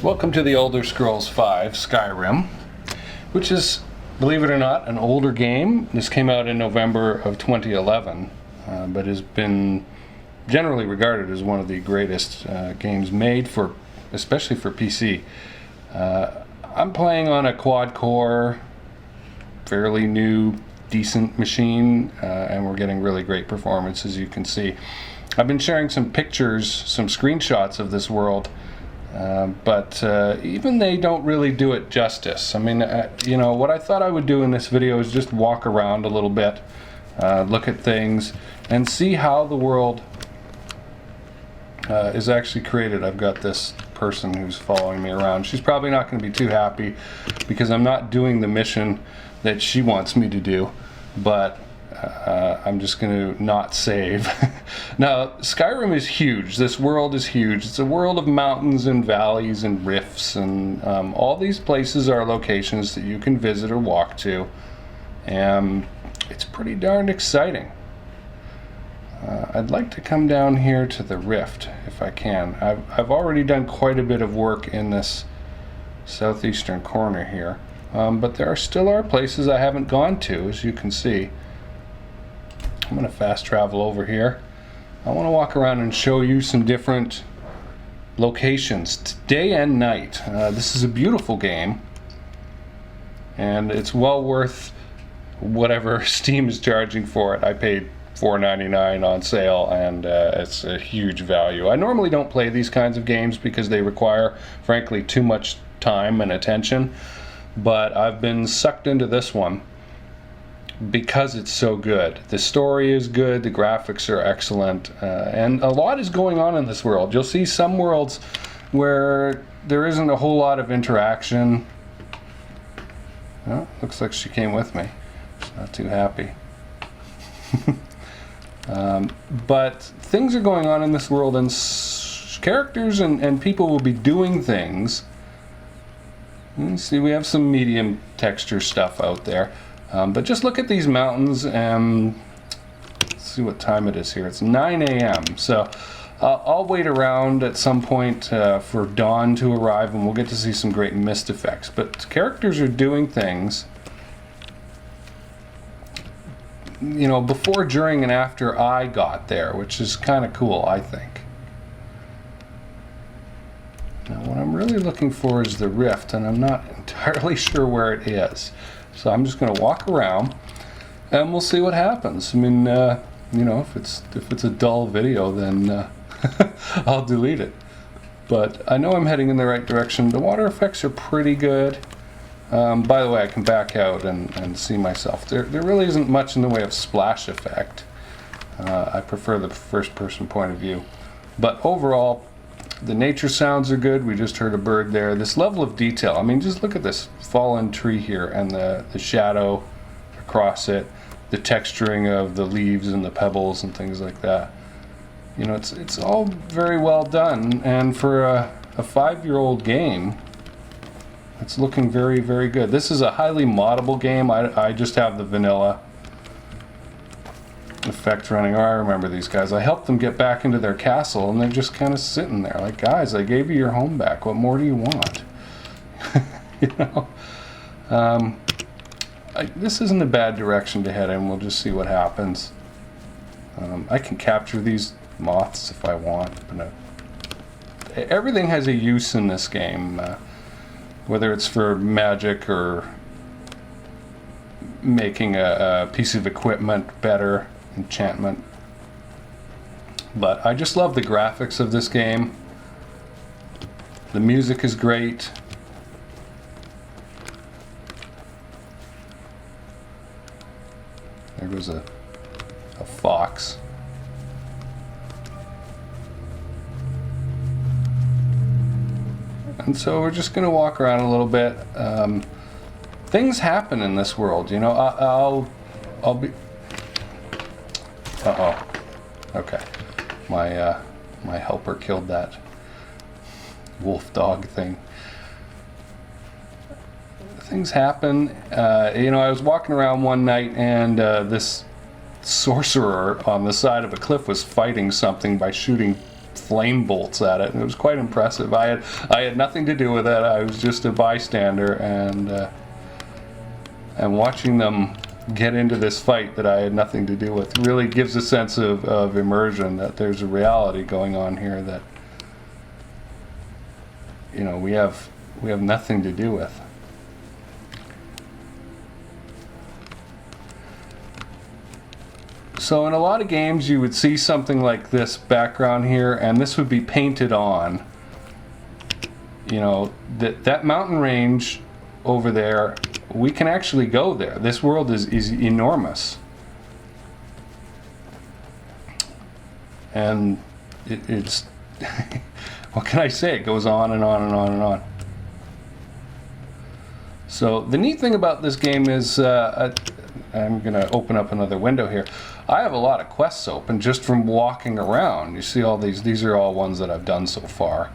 Welcome to the Elder Scrolls V Skyrim, which is, believe it or not, an older game. This came out in November of 2011, but has been generally regarded as one of the greatest games made for, especially for PC. I'm playing on a quad-core, fairly new, decent machine, and we're getting really great performance, as you can see. I've been sharing some pictures, some screenshots of this world, but even they don't really do it justice. I mean, you know, what I thought I would do in this video is just walk around a little bit, look at things, and see how the world is actually created. I've got this person who's following me around. She's probably not going to be too happy because I'm not doing the mission that she wants me to do, but I'm just going to not save. Now, Skyrim is huge. This world is huge. It's a world of mountains and valleys and rifts, and all these places are locations that you can visit or walk to, and it's pretty darn exciting. I'd like to come down here to the rift if I can. I've already done quite a bit of work in this southeastern corner here, but there still are places I haven't gone to, as you can see. I'm going to fast travel over here. I want to walk around and show you some different locations, day and night. This is a beautiful game, and it's well worth whatever Steam is charging for it. I paid $4.99 on sale, and it's a huge value. I normally don't play these kinds of games because they require, frankly, too much time and attention, but I've been sucked into this one because it's so good. The story is good, the graphics are excellent, and a lot is going on in this world. You'll see some worlds where there isn't a whole lot of interaction. Well, looks like she came with me. She's not too happy. But things are going on in this world, and characters and people will be doing things. You see, we have some medium texture stuff out there. But just look at these mountains, and let's see what time it is here. It's 9 a.m. So I'll wait around at some point for dawn to arrive, and we'll get to see some great mist effects. But characters are doing things, you know, before, during, and after I got there, which is kind of cool, I think. Now, what I'm really looking for is the rift, and I'm not entirely sure where it is. So I'm just going to walk around, and we'll see what happens. I mean, you know, if it's a dull video, then I'll delete it. But I know I'm heading in the right direction. The water effects are pretty good. By the way, I can back out and see myself. There really isn't much in the way of splash effect. I prefer the first-person point of view. But overall, the nature sounds are good. We just heard a bird there. This level of detail, I mean, just look at this fallen tree here and the shadow across it, the texturing of the leaves and the pebbles and things like that. You know, it's all very well done, and for a 5-year-old game, it's looking very, very good. This is a highly moddable game. I just have the vanilla effect running. Oh, I remember these guys. I helped them get back into their castle, and they're just kind of sitting there like, guys, I gave you your home back. What more do you want? You know? This isn't a bad direction to head in. We'll just see what happens. I can capture these moths if I want. But everything has a use in this game, whether it's for magic or making a piece of equipment better, enchantment. But I just love the graphics of this game. The music is great. There goes a fox. And so we're just going to walk around a little bit. Things happen in this world, you know. I'll be. Uh-oh. Okay. My helper killed that wolf dog thing. Things happen. You know, I was walking around one night, and this sorcerer on the side of a cliff was fighting something by shooting flame bolts at it, and it was quite impressive. I had nothing to do with it. I was just a bystander, and watching them get into this fight that I had nothing to do with really gives a sense of immersion, that there's a reality going on here that, you know, we have nothing to do with. So in a lot of games you would see something like this background here, and this would be painted on. You know, that mountain range over there, we can actually go there. This world is enormous. And it's what can I say? It goes on and on and on and on. So the neat thing about this game is, I'm going to open up another window here. I have a lot of quests open just from walking around. You see all these are all ones that I've done so far.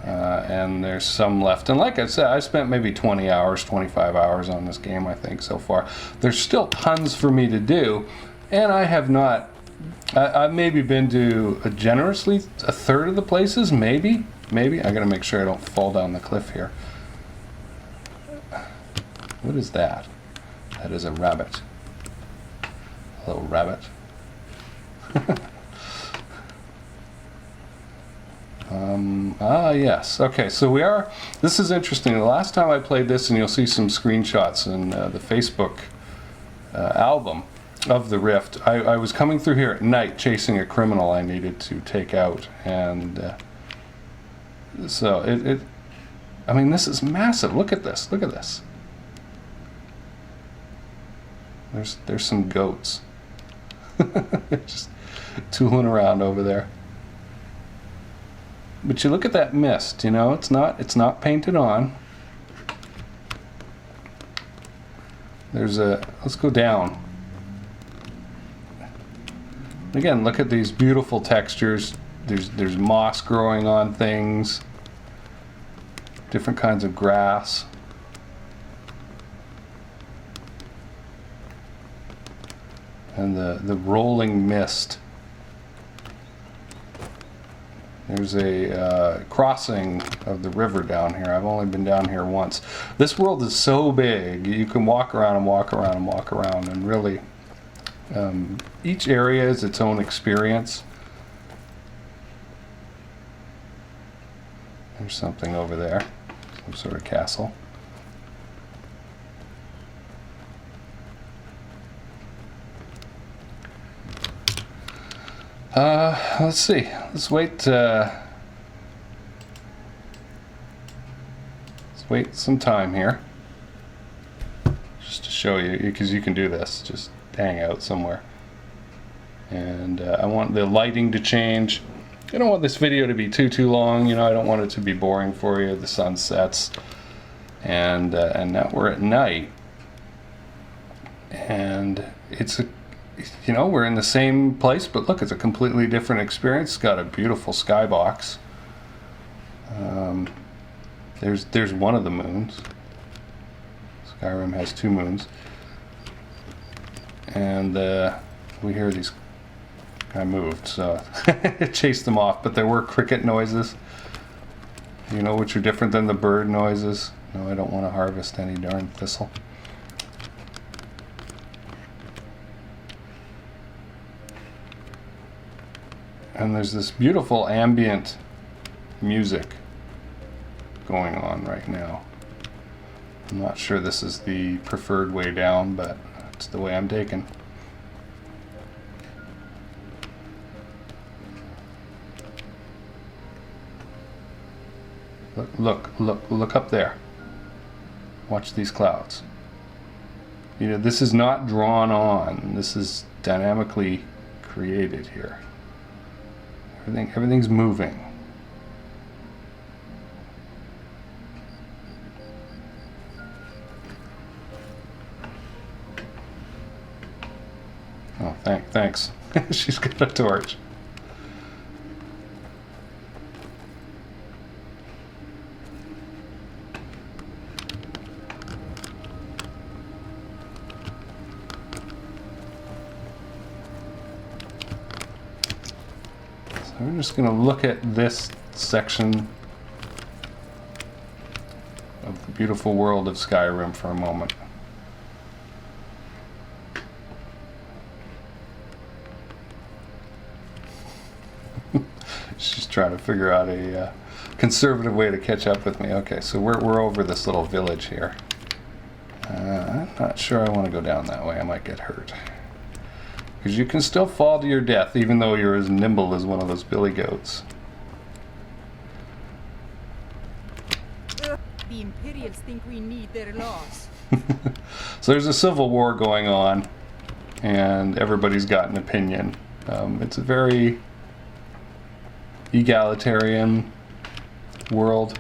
And there's some left. And like I said, I spent maybe 20 hours, 25 hours on this game, I think, so far. There's still tons for me to do. And I have not, I've maybe been to generously a third of the places, maybe. I gotta make sure I don't fall down the cliff here. What is that? That is a rabbit. Hello, rabbit. Yes. Okay, so this is interesting. The last time I played this, and you'll see some screenshots in the Facebook album of the Rift, I was coming through here at night chasing a criminal I needed to take out, and so I mean, this is massive. Look at this. Look at this. There's some goats just tooling around over there. But you look at that mist, you know, it's not painted on. Let's go down. Again, look at these beautiful textures. There's moss growing on things, different kinds of grass. And the rolling mist. There's a crossing of the river down here. I've only been down here once. This world is so big, you can walk around and walk around and walk around, and really each area is its own experience. There's something over there, some sort of castle. Let's see. Let's wait some time here, just to show you, because you can do this. Just hang out somewhere, and I want the lighting to change. I don't want this video to be too long. You know, I don't want it to be boring for you. The sun sets, and now we're at night, and you know, we're in the same place, but look, it's a completely different experience. It's got a beautiful skybox. There's one of the moons. Skyrim has 2 moons. And we hear these. I moved, so it chased them off, but there were cricket noises. You know, which are different than the bird noises. No, I don't want to harvest any darn thistle. And there's this beautiful ambient music going on right now. I'm not sure this is the preferred way down, but it's the way I'm taking. Look up there. Watch these clouds. You know, this is not drawn on. This is dynamically created here. Everything's moving. Oh, thanks. She's got a torch. we're just going to look at this section of the beautiful world of Skyrim for a moment. She's trying to figure out a conservative way to catch up with me. Okay, so we're over this little village here. I'm not sure I want to go down that way. I might get hurt. Because you can still fall to your death even though you're as nimble as one of those billy goats. The Imperials think we need their laws. So there's a civil war going on, and everybody's got an opinion. It's a very egalitarian world.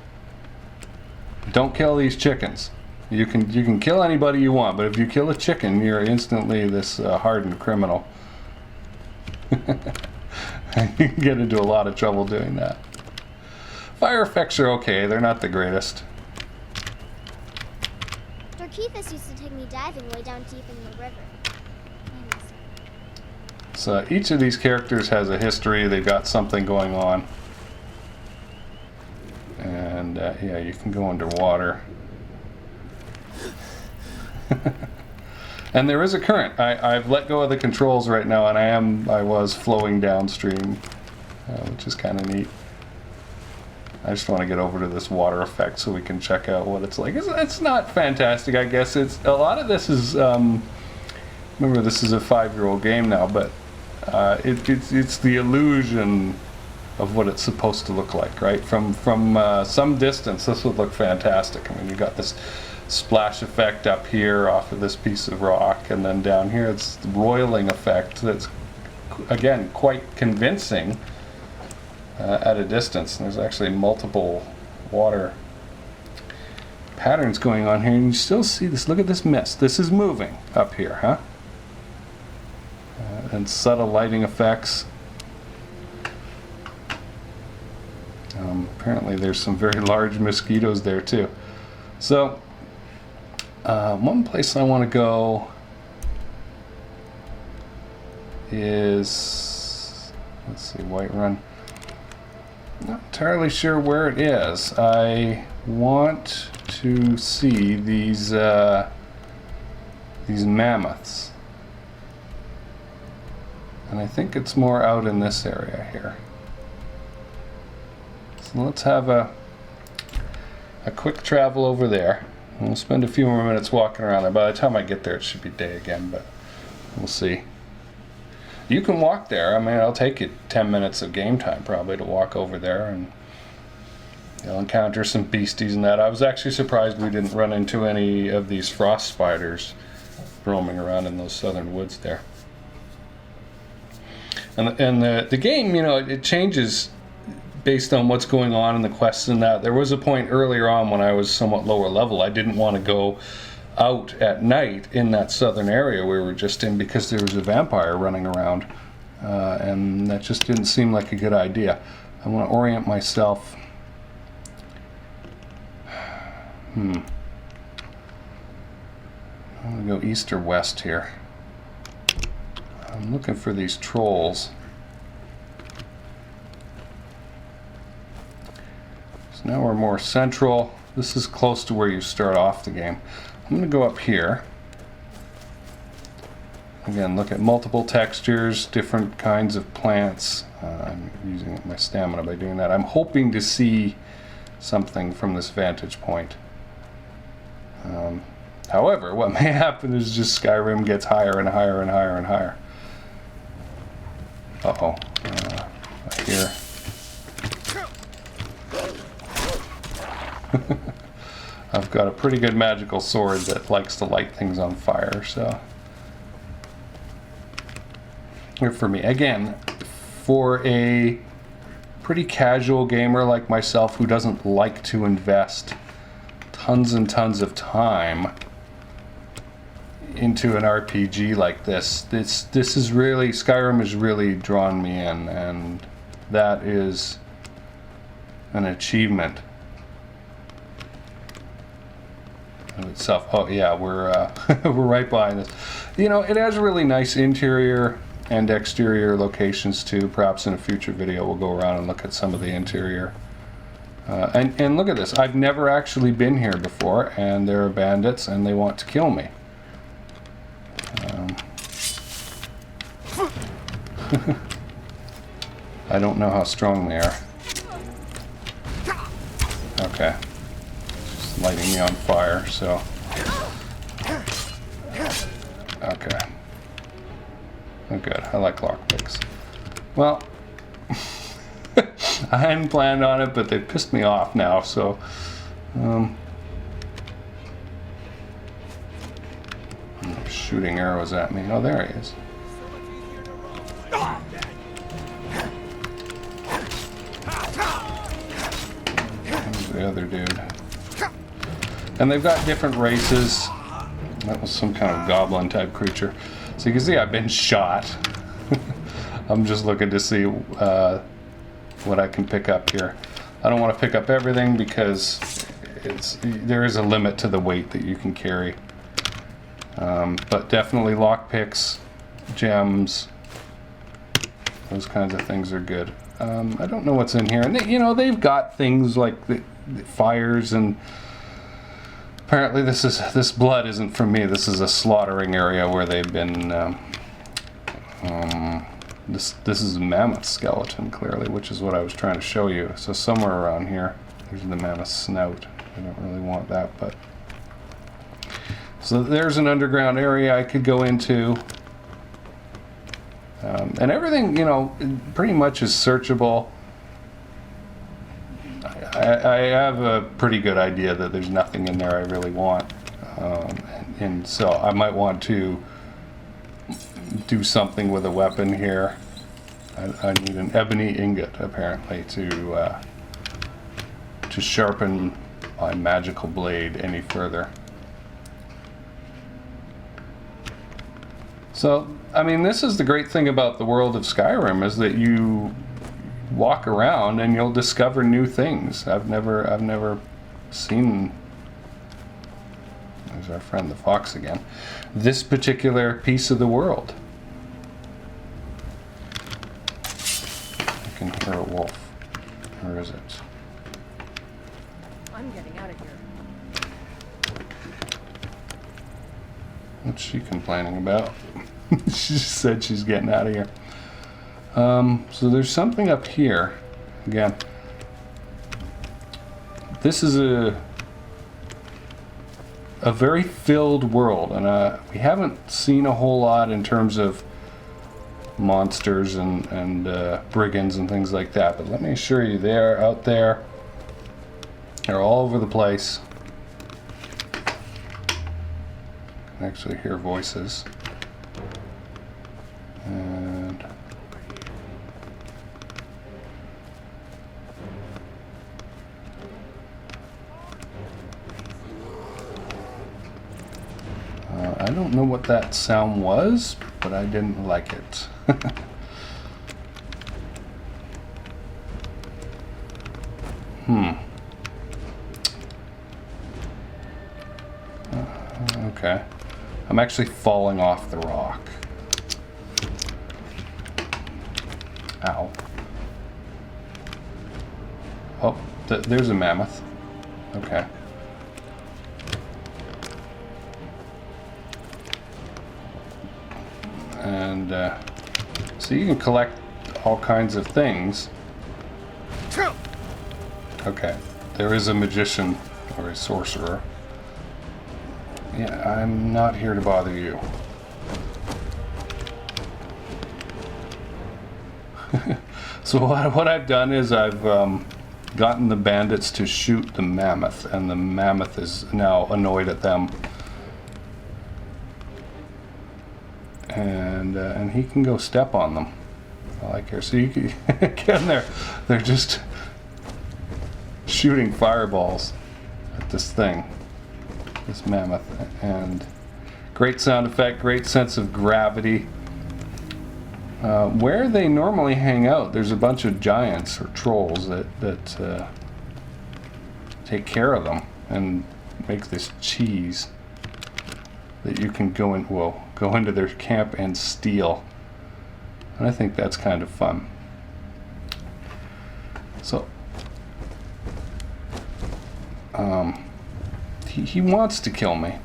Don't kill these chickens. You can kill anybody you want, but if you kill a chicken, you're instantly this hardened criminal. You can get into a lot of trouble doing that. Fire effects are okay. They're not the greatest. Keithus used to take me diving way down deep in the river. So each of these characters has a history. They've got something going on. And yeah, you can go underwater. And there is a current. I've let go of the controls right now, and I was flowing downstream, which is kind of neat. I just want to get over to this water effect so we can check out what it's like. It's not fantastic, I guess. It's a lot of this is. Remember, this is a 5-year-old game now, but it's the illusion of what it's supposed to look like, right? From some distance, this would look fantastic. I mean, you got this splash effect up here off of this piece of rock, and then down here it's the roiling effect that's, again, quite convincing at a distance. And there's actually multiple water patterns going on here, and you still see this. Look at this mist. This is moving up here, huh? And subtle lighting effects. Apparently there's some very large mosquitoes there too. So one place I want to go is, let's see, Whiterun. Not entirely sure where it is. I want to see these mammoths, and I think it's more out in this area here. So let's have a quick travel over there. We'll spend a few more minutes walking around there. By the time I get there, it should be day again, but we'll see. You can walk there. I mean, it'll take you 10 minutes of game time probably to walk over there, and you'll encounter some beasties and that. I was actually surprised we didn't run into any of these frost spiders roaming around in those southern woods there. And the game, you know, it changes based on what's going on in the quests and that. There was a point earlier on when I was somewhat lower level. I didn't want to go out at night in that southern area we were just in because there was a vampire running around, and that just didn't seem like a good idea. I want to orient myself. I'm going to go east or west here. I'm looking for these trolls. So now we're more central. This is close to where you start off the game. I'm going to go up here. Again, look at multiple textures, different kinds of plants. I'm using my stamina by doing that. I'm hoping to see something from this vantage point. However, what may happen is just Skyrim gets higher and higher and higher and higher. Uh-oh. Up here. I've got a pretty good magical sword that likes to light things on fire, so. Here for me. Again, for a pretty casual gamer like myself who doesn't like to invest tons and tons of time into an RPG like this is really, Skyrim has really drawn me in, and that is an achievement of itself. Oh yeah, we're we're right behind this. You know, it has a really nice interior and exterior locations too. Perhaps in a future video we'll go around and look at some of the interior. And look at this. I've never actually been here before, and there are bandits and they want to kill me. I don't know how strong they are. Okay. Just lighting me on fire, so. Okay. Oh good, I like lockpicks. Well, I hadn't planned on it, but they pissed me off now, so. Shooting arrows at me. Oh, there he is. There's the other dude. And they've got different races. That was some kind of goblin type creature. So you can see I've been shot. I'm just looking to see what I can pick up here. I don't want to pick up everything because there is a limit to the weight that you can carry. But definitely lockpicks, gems, those kinds of things are good. I don't know what's in here. And they've got things like the fires, and apparently this blood isn't from me. This is a slaughtering area where they've been. This is a mammoth skeleton, clearly, which is what I was trying to show you. So somewhere around here, there's the mammoth snout. I don't really want that, but. So there's an underground area I could go into. And everything, pretty much is searchable. I have a pretty good idea that there's nothing in there I really want. And so I might want to do something with a weapon here. I need an ebony ingot, apparently, to sharpen my magical blade any further. So, I mean, this is the great thing about the world of Skyrim, is that you walk around and you'll discover new things. I've never seen. There's our friend the fox again. This particular piece of the world. I can hear a wolf. Where is it? I'm getting out of here. What's she complaining about? She just said she's getting out of here. So there's something up here. Again, this is a very filled world, and we haven't seen a whole lot in terms of monsters and brigands and things like that. But let me assure you, they're out there. They're all over the place. I can actually hear voices. And I don't know what that sound was, but I didn't like it. Okay. I'm actually falling off the rock. Ow. Oh, there's a mammoth. Okay. And so you can collect all kinds of things. Okay, there is a magician or a sorcerer. Yeah, I'm not here to bother you. So what I've done is I've gotten the bandits to shoot the mammoth, and the mammoth is now annoyed at them. And he can go step on them. I like here. So you can, again, they're just shooting fireballs at this thing, this mammoth, and great sound effect, great sense of gravity. Where they normally hang out, there's a bunch of giants or trolls that take care of them and make this cheese that you can go into their camp and steal. And I think that's kind of fun. So, he wants to kill me.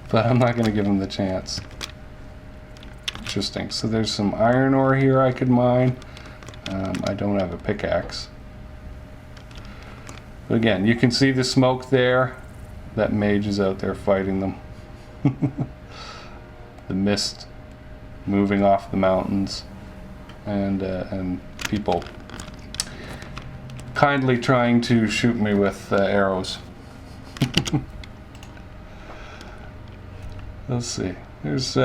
But I'm not going to give him the chance. Interesting. So there's some iron ore here I could mine. I don't have a pickaxe. But again, you can see the smoke there. That mage is out there fighting them. The mist moving off the mountains, and people kindly trying to shoot me with arrows. Let's see. There's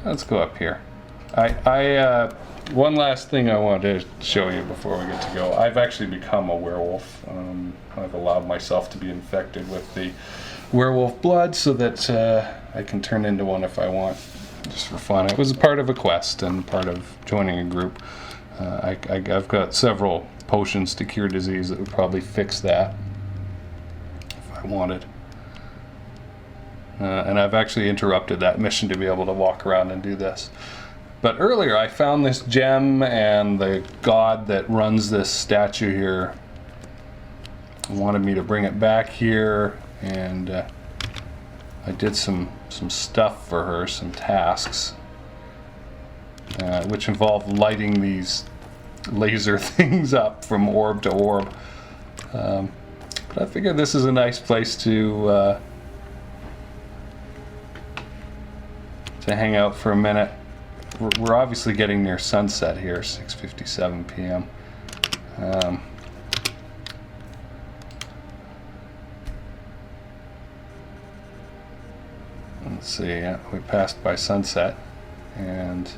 let's go up here. One last thing I wanted to show you before we get to go. I've actually become a werewolf. I've allowed myself to be infected with the werewolf blood so that I can turn into one if I want, just for fun. It was a part of a quest and part of joining a group. I've got several potions to cure disease that would probably fix that if I wanted. And I've actually interrupted that mission to be able to walk around and do this. But earlier I found this gem, and the god that runs this statue here wanted me to bring it back here, and I did some stuff for her, some tasks, which involved lighting these laser things up from orb to orb. But I figured this is a nice place to hang out for a minute. We're obviously getting near sunset here, 6:57 p.m. Let's see, yeah, we passed by sunset, and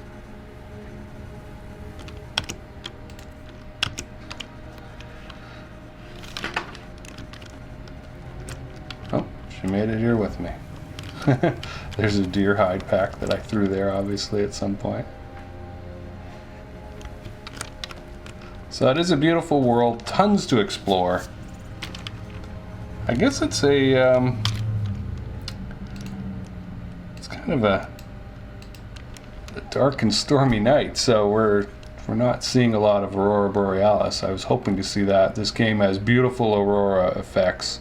oh, she made it here with me. There's a deer hide pack that I threw there, obviously, at some point. So it is a beautiful world, tons to explore. I guess it's a it's kind of a dark and stormy night, so we're not seeing a lot of aurora borealis. I was hoping to see that. This game has beautiful aurora effects,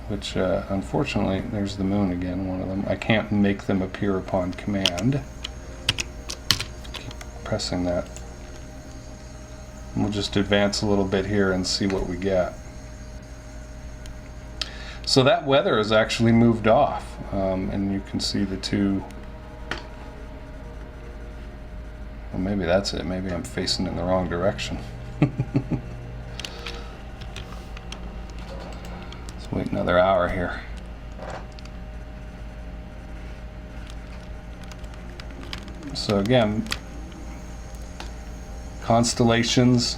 which unfortunately, there's the moon again, one of them. I can't make them appear upon command. Keep pressing that. And we'll just advance a little bit here and see what we get. So that weather has actually moved off, and you can see the two. Well, maybe that's it. Maybe I'm facing in the wrong direction. Wait another hour here. So again, constellations,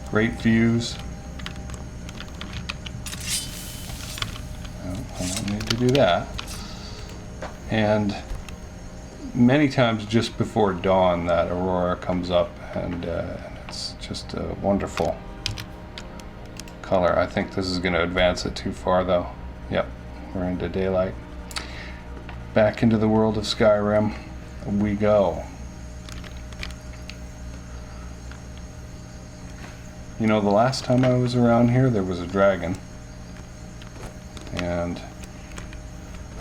great views. I don't need to do that. And many times just before dawn, that aurora comes up, and it's just a wonderful color. I think this is going to advance it too far, though. Yep, we're into daylight. Back into the world of Skyrim we go. You know, the last time I was around here, there was a dragon, and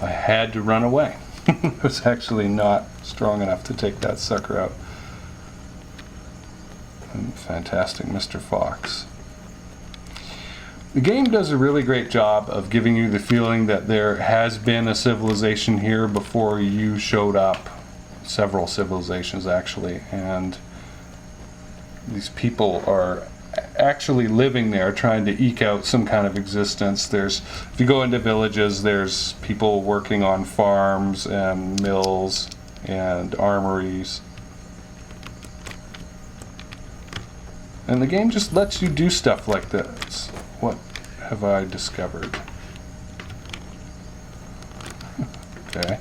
I had to run away. I was actually not strong enough to take that sucker out. Fantastic Mr. Fox. The game does a really great job of giving you the feeling that there has been a civilization here before you showed up. Several civilizations, actually, and these people are actually living there, trying to eke out some kind of existence. If you go into villages, there's people working on farms and mills and armories. And the game just lets you do stuff like this. What have I discovered? Okay.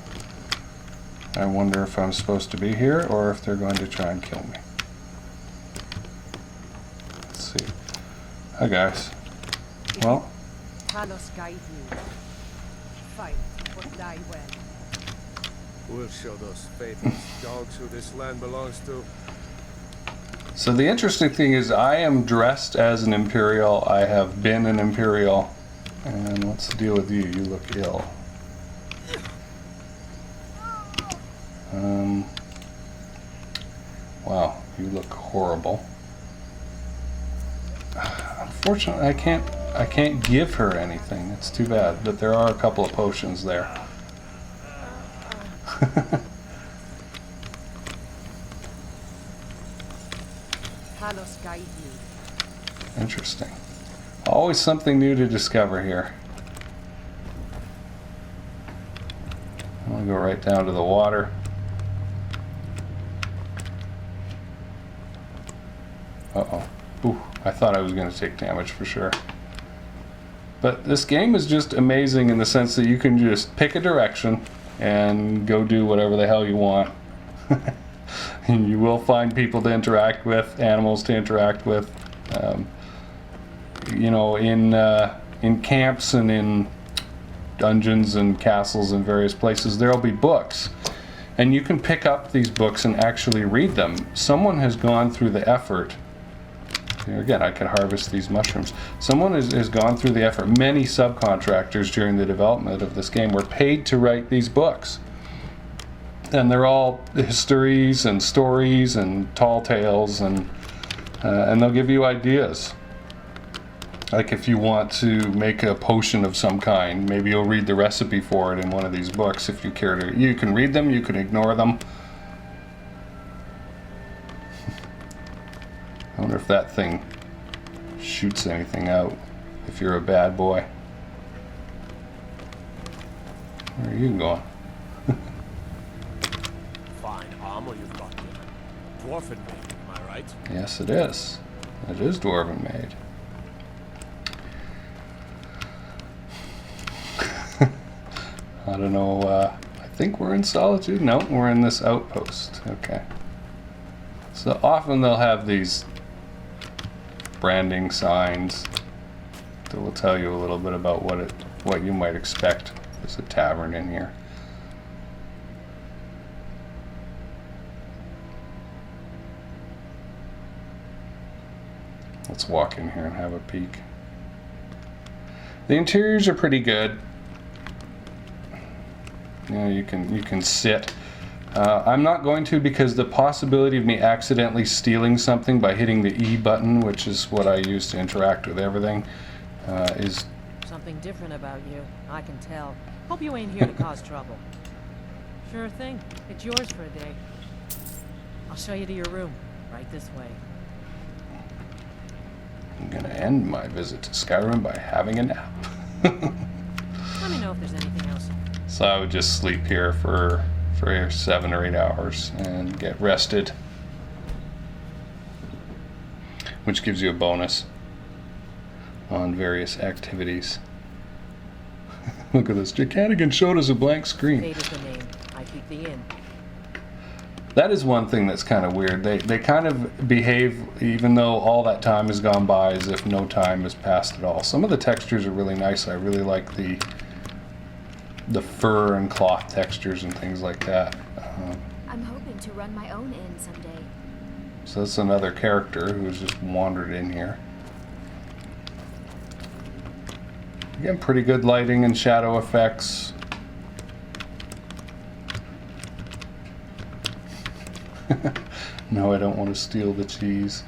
I wonder if I'm supposed to be here or if they're going to try and kill me. see. Hi guys. Well, Talos guide you. Fight or die well. We'll show those faithless dogs who this land belongs to. so the interesting thing is I am dressed as an Imperial. I have been an Imperial. And what's the deal with you? You look ill. Wow, you look horrible. Unfortunately, I can't give her anything. It's too bad, but there are a couple of potions there. Talos guide you. Interesting. Always something new to discover here. I'm gonna go right down to the water. Uh-oh. Ooh, I thought I was gonna take damage for sure. But this game is just amazing in the sense that you can just pick a direction and go do whatever the hell you want. And you will find people to interact with, animals to interact with. You know, in camps and in dungeons and castles and various places, there'll be books. And you can pick up these books and actually read them. Someone has gone through the effort. Here again, I can harvest these mushrooms. Someone has gone through the effort. Many subcontractors during the development of this game were paid to write these books. And they're all histories and stories and tall tales, and they'll give you ideas. Like if you want to make a potion of some kind, maybe you'll read the recipe for it in one of these books if you care to. You can read them, you can ignore them. I wonder if that thing shoots anything out if you're a bad boy. Where are you going? Fine armor you've got here. Dwarfen made, am I right? Yes, it is. It is dwarven made. I don't know, I think we're in Solitude. No, we're in this outpost. Okay. So often they'll have these branding signs that will tell you a little bit about what you might expect. There's a tavern in here. Let's walk in here and have a peek. The interiors are pretty good. You know, you can sit. I'm not going to, because the possibility of me accidentally stealing something by hitting the E button, which is what I use to interact with everything, is... Something different about you, I can tell. Hope you ain't here to cause trouble. Sure thing. It's yours for a day. I'll show you to your room. Right this way. I'm gonna end my visit to Skyrim by having a nap. Let me know if there's anything else. So I would just sleep here for 7 or 8 hours and get rested, which gives you a bonus on various activities. Look at this. Kanigan showed us a blank screen. Fate is the name. I keep the inn. That is one thing that's kind of weird. They kind of behave, even though all that time has gone by, as if no time has passed at all. Some of the textures are really nice. I really like the fur and cloth textures and things like that. I'm hoping to run my own inn someday. So that's another character who's just wandered in here. Again, pretty good lighting and shadow effects. No, I don't want to steal the cheese.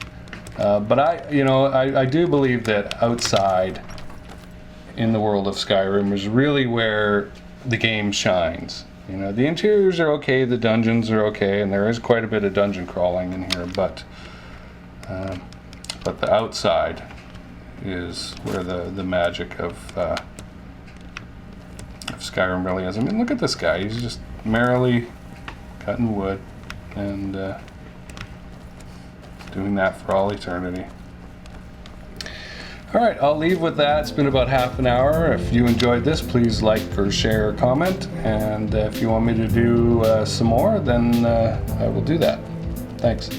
But I do believe that outside in the world of Skyrim is really where the game shines. You know, the interiors are okay, the dungeons are okay, and there is quite a bit of dungeon crawling in here, but the outside is where the magic of Skyrim really is. I mean, look at this guy. He's just merrily cutting wood and doing that for all eternity. Alright, I'll leave with that. It's been about half an hour. If you enjoyed this, please like or share or comment. And if you want me to do some more, then I will do that. Thanks.